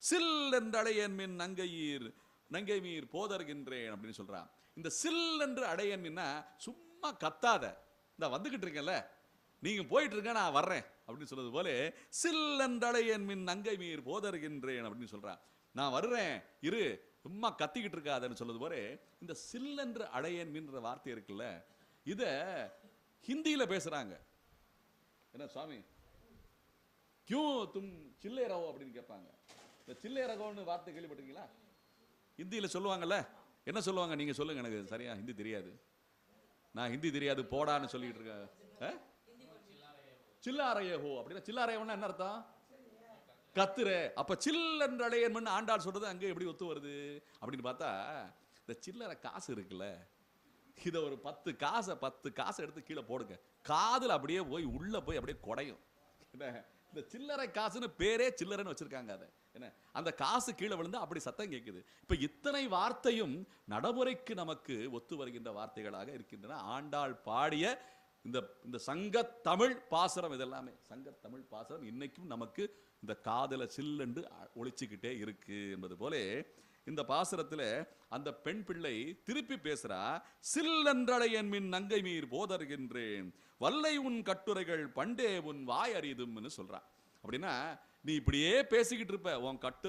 சில் என்றழையன் மின் நங்கை மீர் போதர்கின்றேன் அப்படின்னு சொல்றான். இந்த சில் என்று அடையன் மின்னா சும்மா கத்தாத, இந்த வந்துகிட்டு இருக்கேன்ல, நீங்க போயிட்டு இருக்க, நான் வர்றேன் அப்படின்னு சொல்றது போல சில் என்றழையன் மின் நங்கை மீர் போதர்கின்றேன் அப்படின்னு சொல்றான். நான் வர்றேன் இரு, சும்மா கத்திக்கிட்டு இருக்காதுன்னு சொல்றது போல இந்த சில் என்று அடையன் மின்ற வார்த்தை இருக்குல்ல, இத ஹிந்தியில பேசுறாங்க. என்ன சுவாமி கியூ தும் சில்லே ரகோ அப்படின்னு கேட்பாங்க. இந்த சில்லே ரகோன்னு வார்த்தை கேள்விப்பட்டிருக்கீங்களா? ஹிந்தியில சொல்லுவாங்கல்ல, என்ன சொல்லுவாங்க நீங்க சொல்லுங்க, எனக்கு சரியா ஹிந்தி தெரியாது, நான் ஹிந்தி தெரியாது போடான்னு சொல்லிட்டு இருக்கேன். சில்லாரையோ அப்படின்னா சில்லாரையோன்னா என்ன அர்த்தம்? கத்துற. அப்ப சில் என்ற அடையன் ஆண்டாள் சொல்றது அங்க எப்படி ஒத்து வருது அப்படின்னு பார்த்தா, இந்த சில்லறை காசு இருக்குல்ல, இத ஒரு 10 காசை எடுத்து கீழே போடுங்க, காதுல அப்படியே போய் உள்ள போய் அப்படியே குடையும். இந்த சில்லறை காசுன்னு பேரே சில்லறைன்னு வச்சிருக்காங்க. அதை என்ன, அந்த காசு கீழே விழுந்து அப்படி சத்தம் கேட்குது. இப்ப இத்தனை வார்த்தையும் நடைமுறைக்கு நமக்கு ஒத்து வருகின்ற வார்த்தைகளாக இருக்கின்றன. ஆண்டாள் பாடிய இந்த சங்க தமிழ் பாசுரம், இதெல்லாமே சங்க தமிழ் பாசுரம் இன்னைக்கும் நமக்கு இந்த காதல சில்லென்று ஒழிச்சுக்கிட்டே இருக்கு என்பது போல இந்த பாசுரத்துல அந்த பெண் பிள்ளை திருப்பி பேசுறா. சில்லென்றழையன் மின் நங்கை மீர் போதர்கின்றேன், வல்லை உன் கட்டுரைகள் பண்டே உன் வாய் அறிதும்னு சொல்றா. அப்படின்னா நீ இப்படியே பேசிக்கிட்டு இருப்ப, உன் கட்டுரை